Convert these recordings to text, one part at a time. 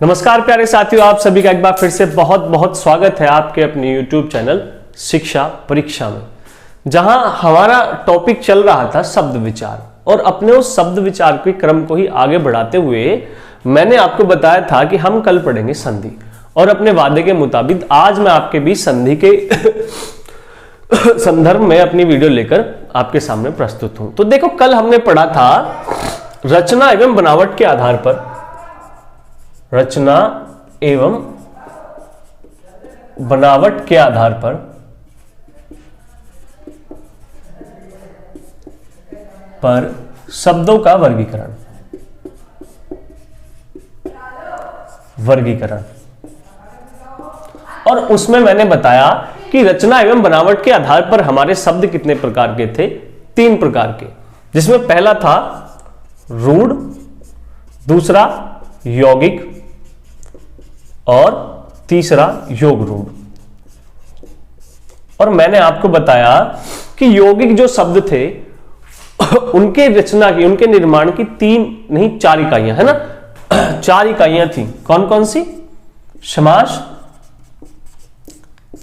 नमस्कार प्यारे साथियों, आप सभी का एक बार फिर से बहुत बहुत स्वागत है आपके अपने YouTube चैनल शिक्षा परीक्षा में, जहां हमारा टॉपिक चल रहा था शब्द विचार। और अपने उस शब्द विचार के क्रम को ही आगे बढ़ाते हुए मैंने आपको बताया था कि हम कल पढ़ेंगे संधि, और अपने वादे के मुताबिक आज मैं आपके बीच संधि के संदर्भ में अपनी वीडियो लेकर आपके सामने प्रस्तुत हूं। तो देखो, कल हमने पढ़ा था रचना एवं बनावट के आधार पर, रचना एवं बनावट के आधार पर शब्दों का वर्गीकरण। और उसमें मैंने बताया कि रचना एवं बनावट के आधार पर हमारे शब्द कितने प्रकार के थे? 3 प्रकार के, जिसमें पहला था रूढ़, दूसरा यौगिक और तीसरा योग रूढ़। और मैंने आपको बताया कि यौगिक जो शब्द थे उनके रचना की, उनके निर्माण की 3 नहीं 4 इकाइयां है ना, 4 इकाइयां थी। कौन कौन सी? समास,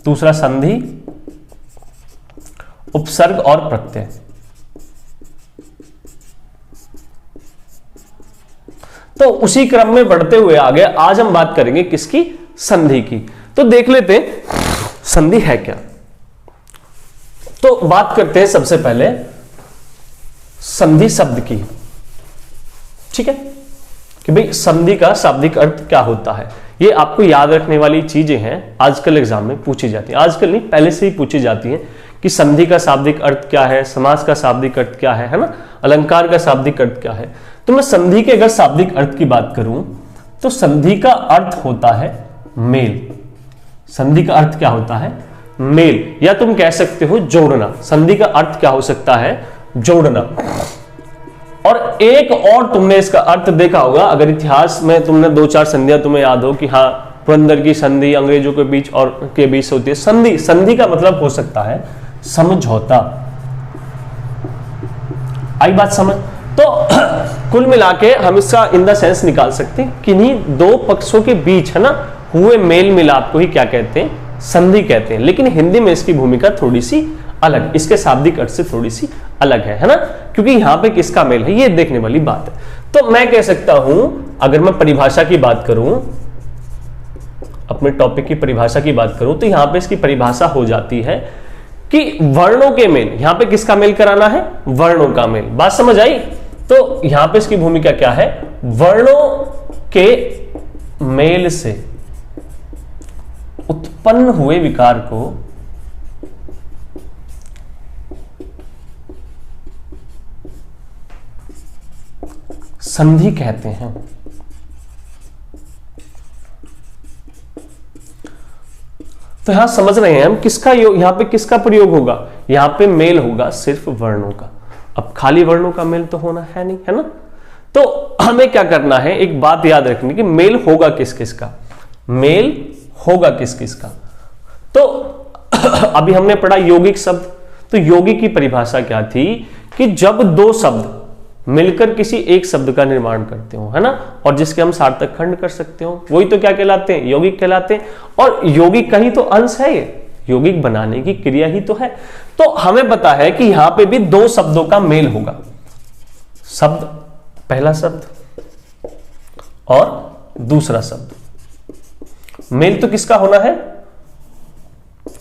दूसरा संधि, उपसर्ग और प्रत्यय। तो उसी क्रम में बढ़ते हुए आगे आज हम बात करेंगे किसकी? संधि की। तो देख लेते हैं संधि है क्या। तो बात करते हैं सबसे पहले संधि शब्द की, ठीक है, कि भाई संधि का शाब्दिक अर्थ क्या होता है। ये आपको याद रखने वाली चीजें हैं, आजकल एग्जाम में पूछी जाती है। आजकल नहीं, पहले से ही पूछी जाती है कि संधि का शाब्दिक अर्थ क्या है, समास का शाब्दिक अर्थ क्या है ना, अलंकार का शाब्दिक अर्थ क्या है। तो मैं संधि के अगर शाब्दिक अर्थ की बात करूं तो संधि का अर्थ होता है मेल। संधि का अर्थ क्या होता है? मेल, या तुम कह सकते हो जोड़ना। संधि का अर्थ क्या हो सकता है? जोड़ना। और एक और तुमने इसका अर्थ देखा होगा, अगर इतिहास में तुमने 2-4 संधियां तुम्हें याद हो कि हाँ, पुरंदर की संधि अंग्रेजों के बीच और के बीच होती है। संधि, संधि का मतलब हो सकता है समझौता। आई बात समझ? तो कुल मिला के हम इसका इन द सेंस निकाल सकते हैं, किन्हीं 2 पक्षों के बीच है ना हुए मेल मिलाप को ही क्या कहते हैं? संधि कहते हैं। लेकिन हिंदी में इसकी भूमिका थोड़ी सी अलग, इसके शाब्दिक अर्थ से थोड़ी सी अलग है ना, क्योंकि यहां पे किसका मेल है ये देखने वाली बात है। तो मैं कह सकता हूं, अगर मैं परिभाषा की बात करूं, अपने टॉपिक की परिभाषा की बात करूं, तो यहां पे इसकी परिभाषा हो जाती है कि वर्णों के मेल। यहां पे किसका मेल कराना है? वर्णों का मेल। बात समझ आई? तो यहां पे इसकी भूमिका क्या है? वर्णों के मेल से उत्पन्न हुए विकार को संधि कहते हैं। तो यहां समझ रहे हैं हम किसका, यहां पे किसका प्रयोग होगा? यहां पे मेल होगा सिर्फ वर्णों का। अब खाली वर्णों का मेल तो होना है नहीं, है ना। तो हमें क्या करना है, एक बात याद रखनी कि मेल होगा किस किस का, मेल होगा किस किस का। तो अभी हमने पढ़ा यौगिक शब्द। तो यौगिक की परिभाषा क्या थी कि जब 2 शब्द मिलकर किसी एक शब्द का निर्माण करते हो, है ना, और जिसके हम सार्थक खंड कर सकते हो, वही तो क्या कहलाते हैं? यौगिक कहलाते हैं। और यौगिक का ही तो अंश है ये, यौगिक बनाने की क्रिया ही तो है। तो हमें पता है कि यहां पे भी 2 शब्दों का मेल होगा। शब्द, पहला शब्द और दूसरा शब्द। मेल तो किसका होना है?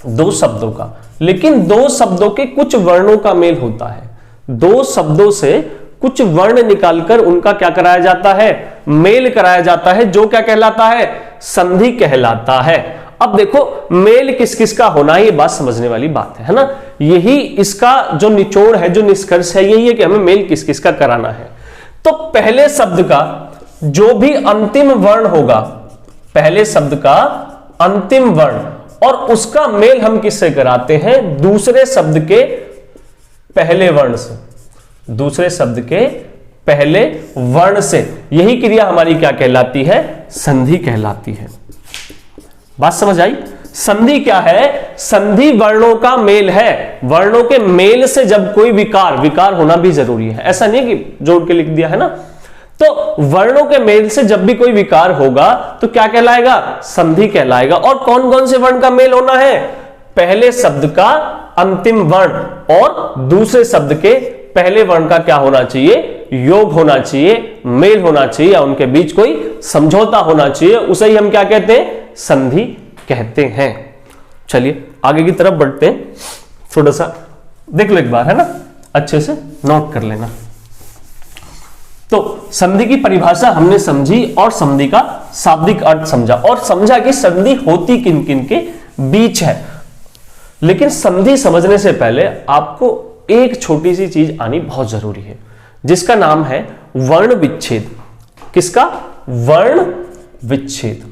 2 शब्दों का। लेकिन 2 शब्दों के कुछ वर्णों का मेल होता है। 2 शब्दों से कुछ वर्ण निकालकर उनका क्या कराया जाता है? मेल कराया जाता है, जो क्या कहलाता है? संधि कहलाता है। अब देखो, मेल किस किस का होना है, ये बात समझने वाली बात है ना। यही इसका जो निचोड़ है, जो निष्कर्ष है, यही है कि हमें मेल किस किस का कराना है। तो पहले शब्द का जो भी अंतिम वर्ण होगा, पहले शब्द का अंतिम वर्ण, और उसका मेल हम किससे कराते हैं? दूसरे शब्द के पहले वर्ण से, दूसरे शब्द के पहले वर्ण से। यही क्रिया हमारी क्या कहलाती है? संधि कहलाती है। बात समझ आई? संधि क्या है? संधि वर्णों का मेल है। वर्णों के मेल से जब कोई विकार, विकार होना भी जरूरी है, ऐसा नहीं कि जोड़ के लिख दिया है ना। तो वर्णों के मेल से जब भी कोई विकार होगा तो क्या कहलाएगा? संधि कहलाएगा। और कौन कौन से वर्ण का मेल होना है? पहले शब्द का अंतिम वर्ण और दूसरे शब्द के पहले वर्ण का क्या होना चाहिए? योग होना चाहिए, मेल होना चाहिए, या उनके बीच कोई समझौता होना चाहिए। उसे ही हम क्या कहते हैं? संधि कहते हैं। चलिए आगे की तरफ बढ़ते हैं। थोड़ा सा देख लो एक बार, है ना, अच्छे से नोट कर लेना। तो संधि की परिभाषा हमने समझी और संधि का शाब्दिक अर्थ समझा और समझा कि संधि होती किन किन के बीच है। लेकिन संधि समझने से पहले आपको एक छोटी सी चीज आनी बहुत जरूरी है, जिसका नाम है वर्ण विच्छेद। किसका? वर्ण विच्छेद।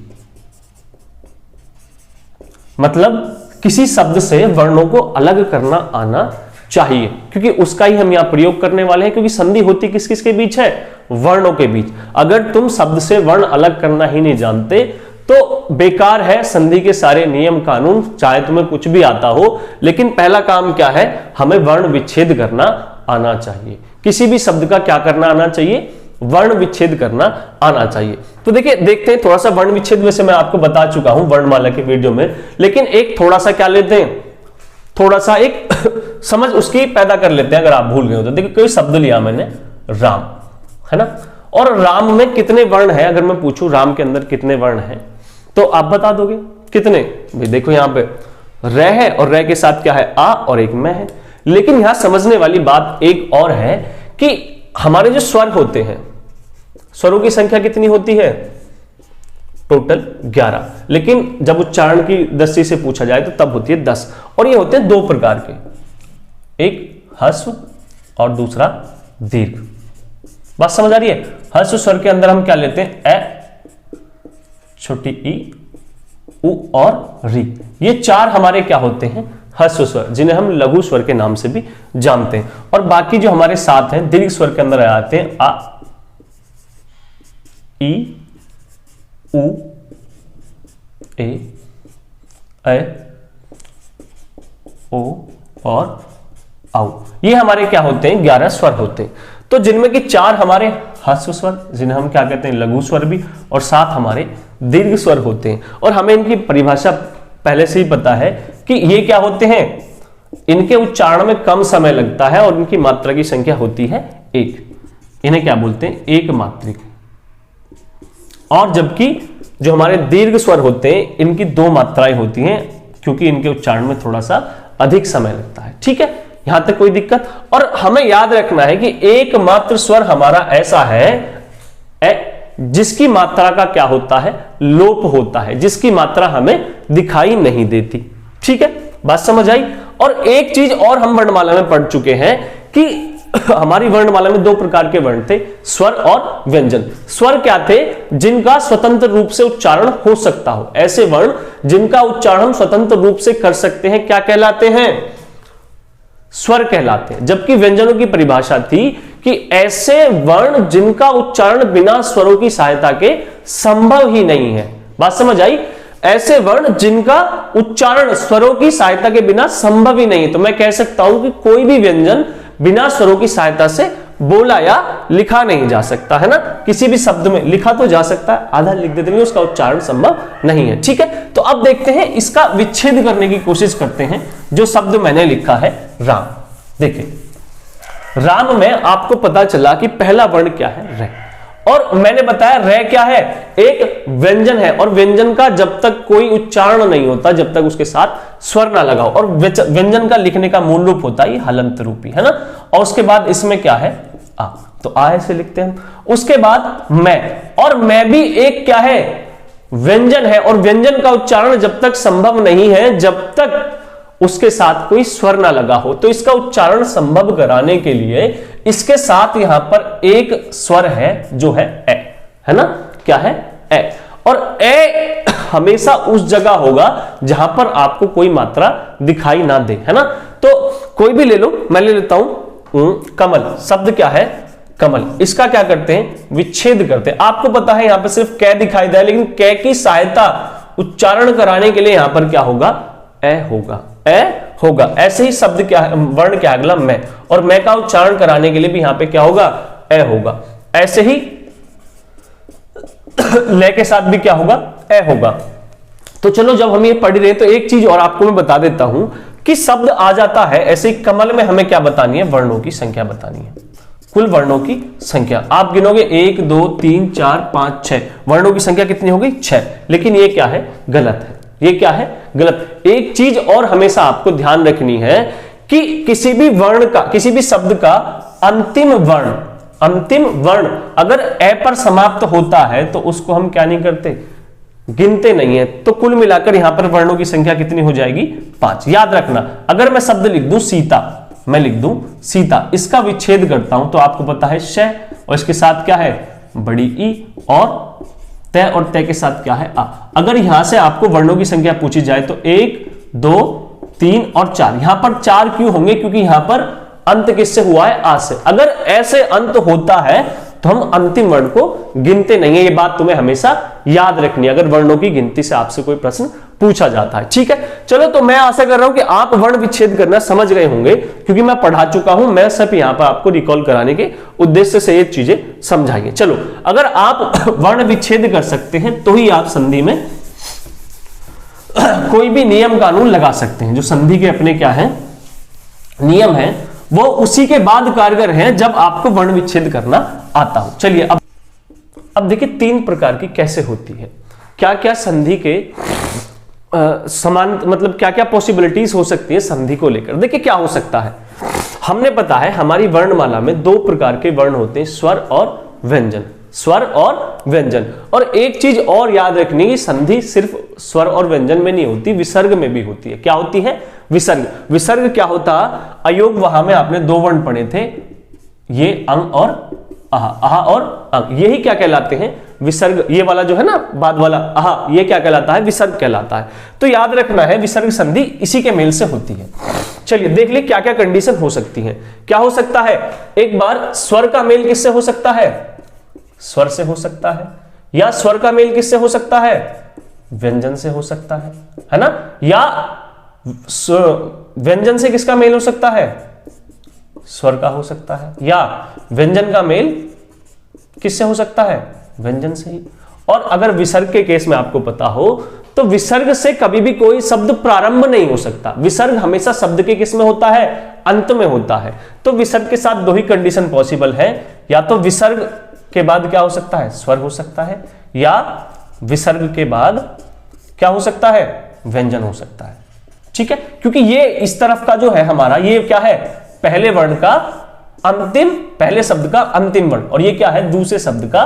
मतलब किसी शब्द से वर्णों को अलग करना आना चाहिए, क्योंकि उसका ही हम यहां प्रयोग करने वाले हैं। क्योंकि संधि होती किस किस के बीच है? वर्णों के बीच। अगर तुम शब्द से वर्ण अलग करना ही नहीं जानते तो बेकार है संधि के सारे नियम कानून, चाहे तुम्हें कुछ भी आता हो। लेकिन पहला काम क्या है? हमें वर्ण विच्छेद करना आना चाहिए। किसी भी शब्द का क्या करना आना चाहिए? वर्ण विच्छेद करना आना चाहिए। तो देखिए, देखते हैं थोड़ा सा वर्ण विच्छेद। वैसे मैं आपको बता चुका हूं वर्णमाला के वीडियो में, लेकिन एक थोड़ा सा क्या लेते हैं, थोड़ा सा एक समझ उसकी पैदा कर लेते हैं अगर आप भूल गए हो तो। देखिए कोई शब्द लिया मैंने, राम, है ना, और राम में कितने वर्ण हैं? अगर मैं पूछूं राम के अंदर कितने वर्ण हैं तो आप बता दोगे कितने? भाई देखो यहां पे र है और र के साथ क्या है? आ और एक मैं है। लेकिन यहां समझने वाली बात एक और है कि हमारे जो स्वर होते हैं, स्वरों की संख्या कितनी होती है? टोटल 11। लेकिन जब उच्चारण की दृष्टि से पूछा जाए तो तब होती है 10। और ये होते हैं दो प्रकार के, एक ह्रस्व और दूसरा दीर्घ। बात समझ आ रही है? ह्रस्व स्वर के अंदर हम क्या लेते हैं? ए, छोटी ई, उ और री। ये चार हमारे क्या होते हैं? ह्रस्व स्वर, जिन्हें हम लघु स्वर के नाम से भी जानते हैं। और बाकी जो हमारे साथ हैं दीर्घ स्वर के अंदर आ जाते हैं आ, ई, उ, ए, ओ और औ। ये हमारे क्या होते हैं? 11 स्वर होते हैं। तो जिनमें कि 4 हमारे ह्रस्व स्वर, जिन्हें हम क्या कहते हैं? लघु स्वर भी, और 7 हमारे दीर्घ स्वर होते हैं। और हमें इनकी परिभाषा पहले से ही पता है कि ये क्या होते हैं? इनके उच्चारण में कम समय लगता है और इनकी मात्रा की संख्या होती है 1। इन्हें क्या बोलते हैं? एक मात्रिक। और जबकि जो हमारे दीर्घ स्वर होते हैं इनकी 2 मात्राएं होती हैं, क्योंकि इनके उच्चारण में थोड़ा सा अधिक समय लगता है। ठीक है, यहां तक कोई दिक्कत? और हमें याद रखना है कि एकमात्र स्वर हमारा ऐसा है जिसकी मात्रा का क्या होता है? लोप होता है, जिसकी मात्रा हमें दिखाई नहीं देती। ठीक है, बात समझ आई? और एक चीज और हम वर्णमाला में पढ़ चुके हैं कि हमारी वर्णमाला में 2 प्रकार के वर्ण थे, स्वर और व्यंजन। स्वर क्या थे? जिनका स्वतंत्र रूप से उच्चारण हो सकता हो। ऐसे वर्ण जिनका उच्चारण हम स्वतंत्र रूप से कर सकते हैं क्या कहलाते हैं? स्वर कहलाते हैं। जबकि व्यंजनों की परिभाषा थी कि ऐसे वर्ण जिनका उच्चारण बिना स्वरों की सहायता के संभव ही नहीं है। बात समझ आई? ऐसे वर्ण जिनका उच्चारण स्वरों की सहायता के बिना संभव ही नहीं है। तो मैं कह सकता हूं कि कोई भी व्यंजन बिना स्वरों की सहायता से बोला या लिखा नहीं जा सकता, है ना। किसी भी शब्द में लिखा तो जा सकता है, आधा लिख देते हैं, उसका उच्चारण संभव नहीं है। ठीक है, तो अब देखते हैं, इसका विच्छेद करने की कोशिश करते हैं। जो शब्द मैंने लिखा है राम, देखिए राम में आपको पता चला कि पहला वर्ण क्या है? रे। और मैंने बताया रे क्या है? एक व्यंजन है, और व्यंजन का जब तक कोई उच्चारण नहीं होता, जब तक उसके साथ स्वर ना लगाओ। और व्यंजन का लिखने का मूल रूप होता है हलंत रूपी, है ना। और उसके बाद इसमें क्या है? आ, तो आ ऐसे लिखते हैं। उसके बाद मैं, और मैं भी एक क्या है? व्यंजन है, और व्यंजन का उच्चारण जब तक संभव नहीं है जब तक उसके साथ कोई स्वर ना लगा हो। तो इसका उच्चारण संभव कराने के लिए इसके साथ यहां पर एक स्वर है जो है ए, है ना। क्या है? ए। और ए हमेशा उस जगह होगा जहां पर आपको कोई मात्रा दिखाई ना दे, है ना। तो कोई भी ले लो, मैं ले लेता हूं कमल। शब्द क्या है? कमल। इसका क्या करते हैं? विच्छेद करते हैं। आपको पता है यहां पर सिर्फ कै दिखाई दे, लेकिन कै की सहायता उच्चारण कराने के लिए यहां पर क्या होगा? ए होगा, ए होगा। ऐसे ही शब्द क्या है? वर्ण क्या है? अगला मैं, और मैं का उच्चारण कराने के लिए भी यहां पे क्या होगा? ए होगा। ऐसे ही ले के साथ भी क्या होगा, ए होगा। तो चलो जब हम ये पढ़ रहे हैं तो एक चीज और आपको मैं बता देता हूं कि शब्द आ जाता है ऐसे ही कमल में हमें क्या बतानी है, वर्णों की संख्या बतानी है, कुल वर्णों की संख्या। आप गिनोगे 1 2 3 4 5 6, वर्णों की संख्या कितनी हो गई, 6। लेकिन ये क्या है, गलत है, ये क्या है, गलत। एक चीज और हमेशा आपको ध्यान रखनी है कि किसी भी वर्ण का, किसी भी शब्द का अंतिम वर्ण अगर ए पर समाप्त होता है तो उसको हम क्या नहीं करते, गिनते नहीं है। तो कुल मिलाकर यहां पर वर्णों की संख्या कितनी हो जाएगी, 5। याद रखना, अगर मैं शब्द लिख दूं सीता, मैं लिख दूं सीता, इसका विच्छेद करता हूं तो आपको पता है श, और इसके साथ क्या है, बड़ी ई, और तय, और तय के साथ क्या है, आ। अगर यहां से आपको वर्णों की संख्या पूछी जाए तो 1 2 3 और 4, यहां पर 4 क्यों होंगे, क्योंकि यहां पर अंत किससे हुआ है, आ से। अगर ऐसे अंत होता है तो हम अंतिम वर्ण को गिनते नहीं है, ये बात तुम्हें हमेशा याद रखनी है अगर वर्णों की गिनती से आपसे कोई प्रश्न पूछा जाता है, ठीक है। चलो, तो मैं आशा कर रहा हूं कि आप वर्ण विच्छेद करना समझ गए होंगे, क्योंकि मैं पढ़ा चुका हूं। मैं सिर्फ यहां पर आपको रिकॉल कराने के उद्देश्य से ये चीजें समझाइए। चलो, अगर आप वर्ण विच्छेद कर सकते हैं तो ही आप संधि में कोई भी नियम कानून लगा सकते हैं। जो संधि के अपने क्या है, नियम है, वो उसी के बाद कारगर हैं जब आपको वर्ण विच्छेद करना आता हो। चलिए अब देखिए 3 प्रकार की कैसे होती है, क्या क्या संधि के समान, मतलब क्या क्या पॉसिबिलिटीज हो सकती है संधि को लेकर। देखिए क्या हो सकता है, हमने पता है हमारी वर्णमाला में 2 प्रकार के वर्ण होते हैं, स्वर और व्यंजन, स्वर और व्यंजन। और एक चीज और याद रखनी है, संधि सिर्फ स्वर और व्यंजन में नहीं होती, विसर्ग में भी होती है। क्या होती है, विसर्ग। विसर्ग क्या होता, अयोग वहां में आपने 2 वर्ण पढ़े थे, ये अंग और आहा, आहा और अंग, यही क्या कहलाते हैं, विसर्ग। ये वाला जो है ना बाद वाला आहा, ये क्या कहलाता है, विसर्ग कहलाता है। तो याद रखना है विसर्ग संधि इसी के मेल से होती है। चलिए देख ले क्या क्या कंडीशन हो सकती है। क्या हो सकता है, एक बार स्वर का मेल किससे हो सकता है, स्वर से हो सकता है, या स्वर का मेल किससे हो सकता है, व्यंजन से हो सकता है ना, या व्यंजन से किसका मेल हो सकता है, स्वर का हो सकता है, या व्यंजन का मेल किससे हो सकता है, व्यंजन से ही। और अगर विसर्ग के केस में आपको पता हो तो विसर्ग से कभी भी कोई शब्द प्रारंभ नहीं हो सकता। विसर्ग हमेशा शब्द के किस में होता है, अंत में होता है। तो विसर्ग के साथ 2 ही कंडीशन पॉसिबल है, या तो विसर्ग के बाद क्या हो सकता है, स्वर हो सकता है, या विसर्ग के बाद क्या हो सकता है, व्यंजन हो सकता है, ठीक है। क्योंकि ये इस तरफ का जो है हमारा, ये क्या है, पहले वर्ण का अंतिम, पहले शब्द का अंतिम वर्ण, और ये क्या है, दूसरे शब्द का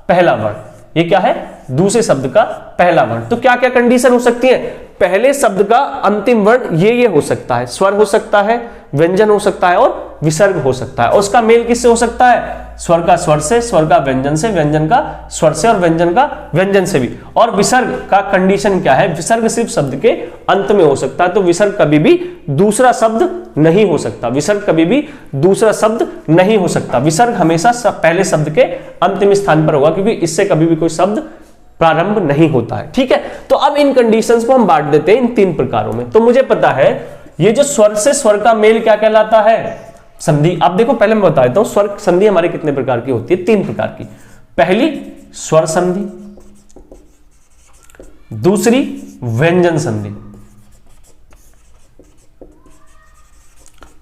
पहला वर्ण। ये क्या है, दूसरे शब्द का पहला वर्ण। तो क्या क्या कंडीशन हो सकती है, पहले शब्द का अंतिम वर्ण ये हो सकता है, स्वर हो सकता है, व्यंजन हो सकता है, और विसर्ग हो सकता है। और उसका मेल किससे हो सकता है, स्वर का स्वर से, स्वर का व्यंजन से, व्यंजन का स्वर से, और व्यंजन का व्यंजन से भी। और विसर्ग का कंडीशन क्या है, विसर्ग सिर्फ शब्द के अंत में हो सकता है। तो विसर्ग कभी भी दूसरा शब्द नहीं हो सकता, विसर्ग कभी भी दूसरा शब्द नहीं हो सकता। विसर्ग हमेशा पहले शब्द के अंतिम स्थान पर होगा, क्योंकि इससे कभी भी कोई शब्द प्रारंभ नहीं होता है, ठीक है। तो अब इन कंडीशंस को हम बांट देते हैं इन 3 प्रकारों में। तो मुझे पता है ये जो स्वर से स्वर का मेल क्या कहलाता है, संधि। आप देखो पहले मैं बता देता हूं स्वर संधि हमारे कितने प्रकार की होती है, 3 प्रकार की। पहली स्वर संधि, दूसरी व्यंजन संधि,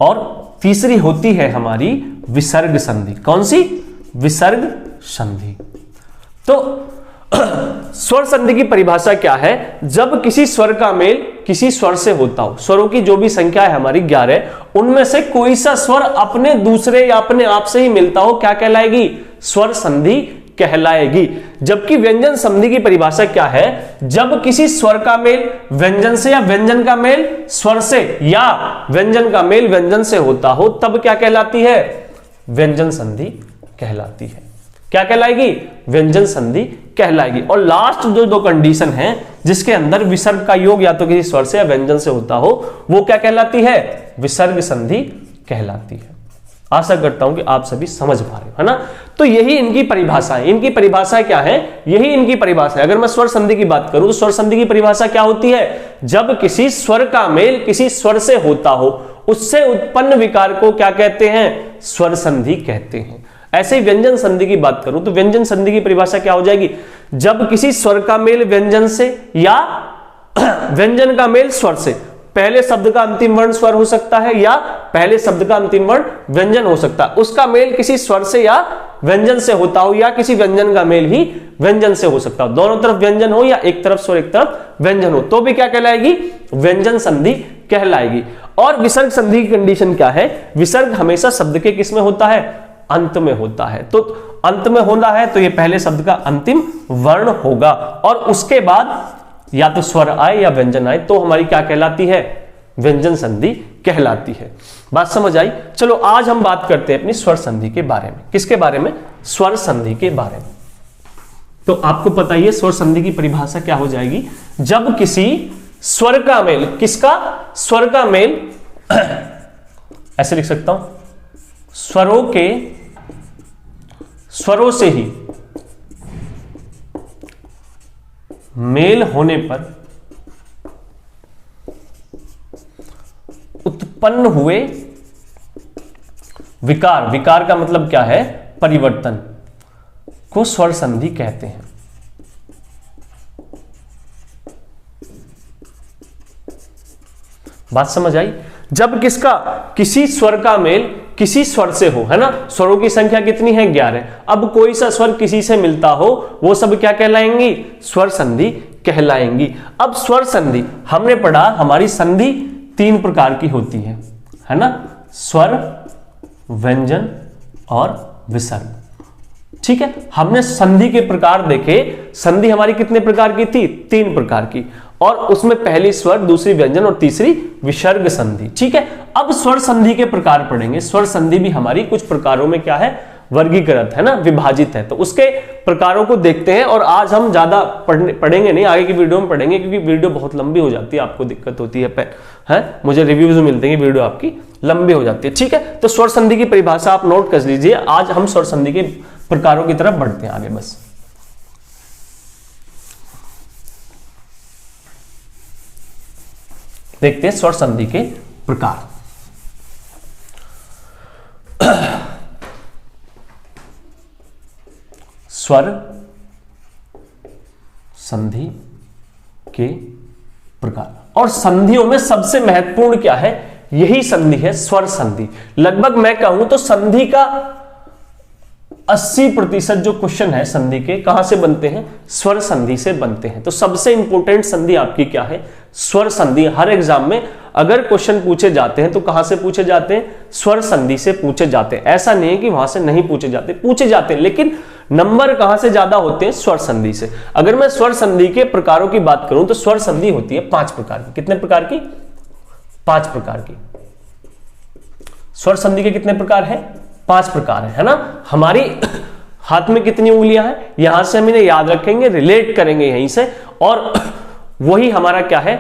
और तीसरी होती है हमारी विसर्ग संधि। कौन सी, विसर्ग संधि। तो स्वर संधि की परिभाषा क्या है, जब किसी स्वर का मेल किसी स्वर से होता हो, स्वरों की जो भी संख्या है हमारी 11, उनमें से कोई सा स्वर अपने दूसरे या अपने आप से ही मिलता हो, क्या कहलाएगी, स्वर संधि कहलाएगी। जबकि व्यंजन संधि की परिभाषा क्या है, जब किसी स्वर का मेल व्यंजन से, या व्यंजन का मेल स्वर से, या व्यंजन का मेल व्यंजन से होता हो, तब क्या कहलाती है, व्यंजन संधि कहलाती है। क्या कहलाएगी, व्यंजन संधि कहलाएगी। और लास्ट जो 2 कंडीशन है जिसके अंदर विसर्ग का योग या तो किसी स्वर से या व्यंजन से होता हो, वो क्या कहलाती है, विसर्ग संधि कहलाती है। आशा करता हूं कि आप सभी समझ पा रहे हो, है ना। तो यही इनकी परिभाषा है। इनकी परिभाषा क्या है, यही इनकी परिभाषा है। अगर मैं स्वर संधि की बात करूं तो स्वर संधि की परिभाषा क्या होती है, जब किसी स्वर का मेल किसी स्वर से होता हो, उससे उत्पन्न विकार को क्या कहते हैं, स्वर संधि कहते हैं। ऐसे ही व्यंजन संधि की बात करूं तो व्यंजन संधि की परिभाषा क्या हो जाएगी, जब किसी स्वर का मेल व्यंजन से या व्यंजन का मेल स्वर से, पहले शब्द का अंतिम वर्ण स्वर हो सकता है या पहले शब्द का अंतिम वर्ण व्यंजन हो सकता है, उसका मेल किसी स्वर से या व्यंजन से होता हो या किसी व्यंजन का मेल ही व्यंजन से हो सकता हो, दोनों तरफ व्यंजन हो या एक तरफ स्वर एक तरफ व्यंजन हो, तो भी क्या कहलाएगी, व्यंजन संधि कहलाएगी। और विसर्ग संधि की कंडीशन क्या है, विसर्ग हमेशा शब्द के किस में होता है, अंत में होता है। तो अंत में होना है तो ये पहले शब्द का अंतिम वर्ण होगा और उसके बाद या तो स्वर आए या व्यंजन आए तो हमारी क्या कहलाती है, व्यंजन संधि कहलाती है। बात समझ आई। चलो आज हम बात करते हैं अपनी स्वर संधि के बारे में। किसके बारे में, स्वर संधि के बारे में। तो आपको पता ही है स्वर संधि की परिभाषा क्या हो जाएगी, जब किसी स्वर का मेल, किसका, स्वर का मेल ऐसे लिख सकता हूं, स्वरों से ही मेल होने पर उत्पन्न हुए विकार, विकार का मतलब क्या है, परिवर्तन, को स्वर संधि कहते हैं। बात समझ आई। जब किसका, किसी स्वर का मेल किसी स्वर से हो, है ना, स्वरों की संख्या कितनी है, 11। अब कोई सा स्वर किसी से मिलता हो वो सब क्या कहलाएंगी, स्वर संधि कहलाएंगी। अब स्वर संधि हमने पढ़ा, हमारी संधि 3 प्रकार की होती है ना, स्वर, व्यंजन और विसर्ग। ठीक है, हमने संधि के प्रकार देखे, संधि हमारी कितने प्रकार की थी, 3 प्रकार की, और उसमें पहली स्वर, दूसरी व्यंजन और तीसरी विसर्ग संधि। ठीक है, अब स्वर संधि के प्रकार पढ़ेंगे। स्वर संधि भी हमारी कुछ प्रकारों में क्या है, वर्गीकृत है ना, विभाजित है। तो उसके प्रकारों को देखते हैं और आज हम ज्यादा पढ़ेंगे नहीं, आगे की वीडियो में पढ़ेंगे क्योंकि वीडियो बहुत लंबी हो जाती है, आपको दिक्कत होती है, मुझे रिव्यूज मिलते हैं, वीडियो आपकी लंबी हो जाती है। ठीक है, तो स्वर संधि की परिभाषा आप नोट कर लीजिए। आज हम स्वर संधि के प्रकारों की तरफ बढ़ते हैं आगे। बस देखते हैं स्वर संधि के प्रकार। स्वर संधि के प्रकार, और संधियों में सबसे महत्वपूर्ण क्या है, यही संधि है स्वर संधि। लगभग मैं कहूं तो संधि का 80% जो क्वेश्चन है संधि के कहां से बनते हैं, स्वर संधि से बनते हैं। तो सबसे इंपॉर्टेंट संधि आपकी क्या है, स्वर संधि। हर एग्जाम में अगर क्वेश्चन पूछे जाते हैं तो कहां से पूछे जाते हैं, स्वर संधि से पूछे जाते हैं। ऐसा नहीं है कि वहां से नहीं पूछे जाते, पूछे जाते हैं, लेकिन नंबर कहां से ज्यादा होते हैं, स्वर संधि से। अगर मैं स्वर संधि के प्रकारों की बात करूं तो स्वर संधि होती है 5 प्रकार की। कितने प्रकार की, 5 प्रकार की। स्वर संधि के कितने प्रकार है, 5 प्रकार है ना। हमारी हाथ में कितनी उंगलियां हैं, यहां से हम इन्हें याद रखेंगे, रिलेट करेंगे यहीं से, और वही हमारा क्या है,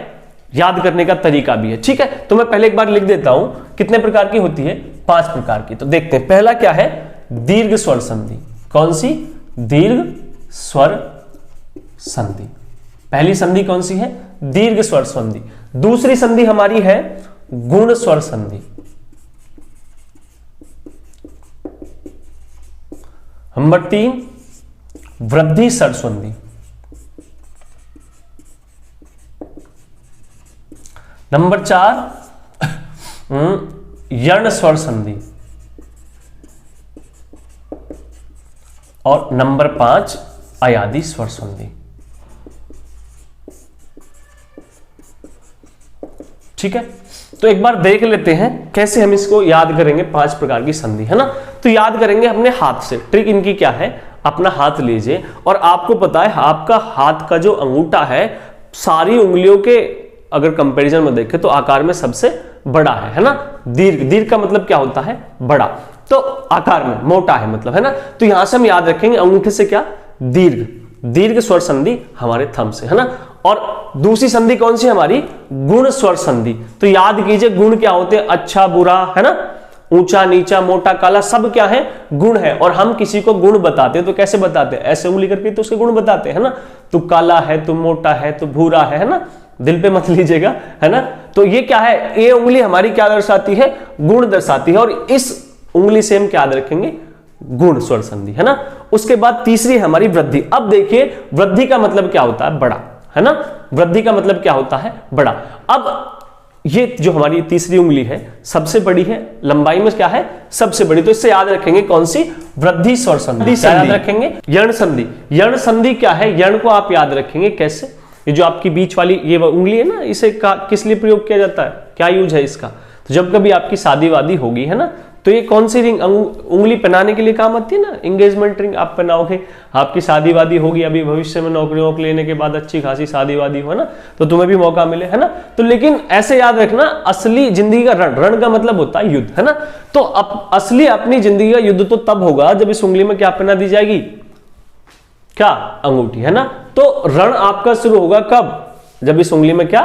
याद करने का तरीका भी है। ठीक है, तो मैं पहले एक बार लिख देता हूं कितने प्रकार की होती है, 5 प्रकार की। तो देखते हैं, पहला क्या है, दीर्घ स्वर संधि। कौन सी, दीर्घ स्वर संधि। पहली संधि कौन सी है, दीर्घ स्वर संधि। दूसरी संधि हमारी है गुण स्वर संधि। नंबर 3 वृद्धि स्वर संधि। नंबर 4 यर्ण स्वर संधि। और नंबर 5 अयादि स्वर संधि। ठीक है, तो एक बार देख लेते हैं कैसे हम इसको याद करेंगे, 5 प्रकार की संधि, है ना। तो याद करेंगे अपने हाथ से। ट्रिक इनकी क्या है, अपना हाथ लीजिए और आपको पता है आपका हाथ का जो अंगूठा है सारी उंगलियों के अगर कंपैरिजन में देखें तो आकार में सबसे बड़ा है ना। दीर्घ, दीर्घ का मतलब क्या होता है, बड़ा, तो आकार में मोटा है मतलब, है ना। तो यहां से हम याद रखेंगे अंगूठे से क्या, दीर्घ, दीर्घ स्वर संधि हमारे थंब से, है ना। और दूसरी संधि कौन सी हमारी, गुण स्वर संधि। तो याद कीजिए गुण क्या होते हैं, अच्छा बुरा, है ना, ऊंचा नीचा मोटा काला, सब क्या है, गुण है। और हम किसी को गुण बताते हैं तो कैसे बताते हैं, ऐसे उंगली करके तो उसके गुण बताते हैं, है ना। तू काला है, तू मोटा है, तू भूरा है ना, दिल पे मत लीजिएगा, है ना। तो ये क्या है, ये उंगली हमारी क्या दर्शाती है, गुण दर्शाती है। और इस उंगली से हम क्या याद रखेंगे, गुण स्वर संधि, है ना। उसके बाद तीसरी है हमारी वृद्धि। अब देखिए वृद्धि का मतलब क्या होता है, बड़ा, है ना। वृद्धि का मतलब क्या होता है, बड़ा। अब ये जो हमारी तीसरी उंगली है सबसे बड़ी है, लंबाई में क्या है, सबसे बड़ी, तो इससे याद रखेंगे कौन सी, वृद्धि स्वर संधि। याद रखेंगे यण संधि। यण संधि क्या है, यण को आप याद रखेंगे कैसे, ये जो आपकी बीच वाली ये उंगली है ना, इसे किस लिए प्रयोग किया जाता है, क्या यूज है इसका, तो जब कभी आपकी शादी वादी होगी, है ना, तो ये कौन सी रिंग उंगली पहनाने के लिए काम आती है ना, एंगेजमेंट रिंग आप पहनाओगे, आपकी शादी वादी होगी, अभी भविष्य में नौकरियों को लेने के बाद अच्छी खासी शादी वादी हो ना, तो तुम्हें भी मौका मिले, है ना। तो लेकिन ऐसे याद रखना, असली जिंदगी का रण, रण का मतलब होता है युद्ध, है ना। तो असली अपनी जिंदगी का युद्ध तो तब होगा जब इस उंगली में क्या पहना दी जाएगी, क्या, अंगूठी, है ना। तो रण आपका शुरू होगा कब, जब इस उंगली में क्या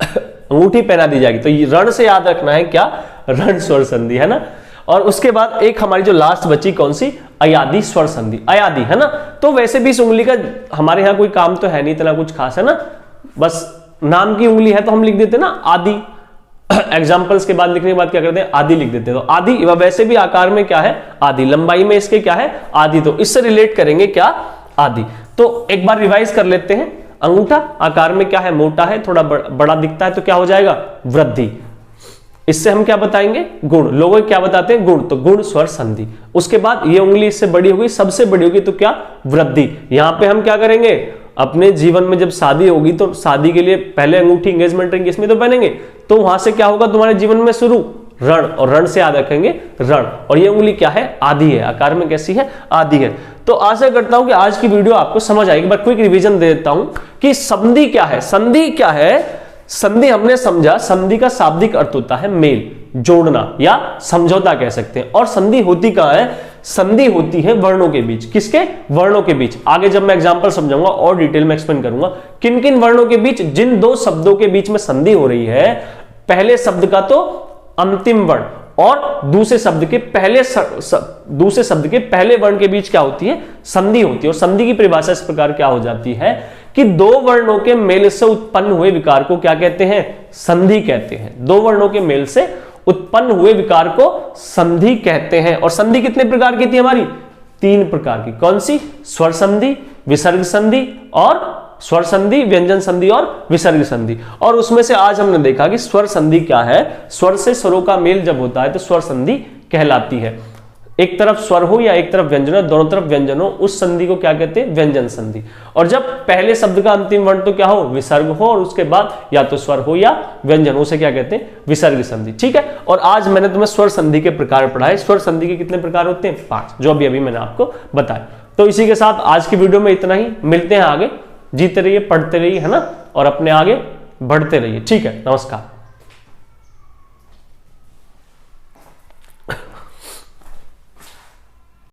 अंगूठी पहना दी जाएगी। तो ये रण से याद रखना है क्या, रण स्वर संधि, है ना। और उसके बाद एक हमारी जो लास्ट बची कौन सी, अयादी स्वर संधि, अयादी, है ना। तो वैसे भी इस उंगली का हमारे यहाँ कोई काम तो है नहीं इतना कुछ खास, है ना, बस नाम की उंगली है तो हम लिख देते ना आदि, एग्जाम्पल्स के बाद लिखने के बाद क्या करते हैं, आदि लिख देते हैं। तो आदि वैसे भी आकार में क्या है, आदि, लंबाई में इसके क्या है, आदि, तो इससे रिलेट करेंगे क्या, आदि। तो एक बार रिवाइज कर लेते हैं, अंगूठा आकार में क्या है, मोटा है, थोड़ा बड़ा दिखता है, तो क्या हो जाएगा, वृद्धि। इससे हम क्या बताएंगे, गुण, लोग क्या बताते हैं, गुण, तो गुण स्वर संधि। उसके बाद ये उंगली इससे बड़ी होगी, सबसे बड़ी होगी, तो क्या, वृद्धि। यहां पे हम क्या करेंगे, अपने जीवन में जब शादी होगी तो शादी के लिए पहले अंगूठी, एंगेजमेंट रिंग इसमें तो पहनेंगे, तो वहां से क्या होगा तुम्हारे जीवन में शुरू, रण, और रण से याद रखेंगे रण। और ये उंगली क्या है, आदि है, आकार में कैसी है, आदि है। तो आशा करता हूं कि आज की वीडियो आपको समझ आएगी। मैं क्विक रिवीजन दे देता हूं कि संधि क्या है। संधि क्या है, संधि हमने समझा, संधि का शाब्दिक अर्थ होता है मेल, जोड़ना या समझौता कह सकते हैं। और संधि होती कहां है, संधि होती है वर्णों के बीच, किसके, वर्णों के बीच। आगे जब मैं एग्जांपल समझाऊंगा और डिटेल में एक्सप्लेन करूंगा किन किन वर्णों के बीच, जिन दो शब्दों के बीच में संधि हो रही है, पहले शब्द का तो अंतिम वर्ण और दूसरे शब्द के पहले वर्ण के बीच क्या होती है, संधि होती है। और संधि की परिभाषा इस प्रकार क्या हो जाती है कि दो वर्णों के मेल से उत्पन्न हुए विकार को क्या कहते हैं, संधि कहते हैं। दो वर्णों के मेल से उत्पन्न हुए विकार को संधि कहते हैं। और संधि कितने प्रकार की थी हमारी, तीन प्रकार की, कौन सी, स्वर संधि, विसर्ग संधि और स्वर संधि, व्यंजन संधि और विसर्ग संधि। और उसमें से आज हमने देखा कि स्वर संधि क्या है, स्वर से स्वरों का मेल जब होता है तो स्वर संधि कहलाती है। एक तरफ स्वर हो या एक तरफ व्यंजन हो, दोनों तरफ व्यंजन हो, उस संधि को क्या कहते हैं, व्यंजन संधि। और जब पहले शब्द का अंतिम वर्ण तो क्या हो, विसर्ग हो, और उसके बाद या तो स्वर हो या व्यंजन, उसे क्या कहते हैं, विसर्ग संधि। ठीक है। और आज मैंने तुम्हें स्वर संधि के प्रकार पढ़ाए। स्वर संधि के कितने प्रकार होते हैं, 5, जो अभी मैंने आपको बताया। तो इसी के साथ आज की वीडियो में इतना ही, मिलते हैं आगे। जीते रहिए, पढ़ते रहिए, है ना, और अपने आगे बढ़ते रहिए। ठीक है, नमस्कार।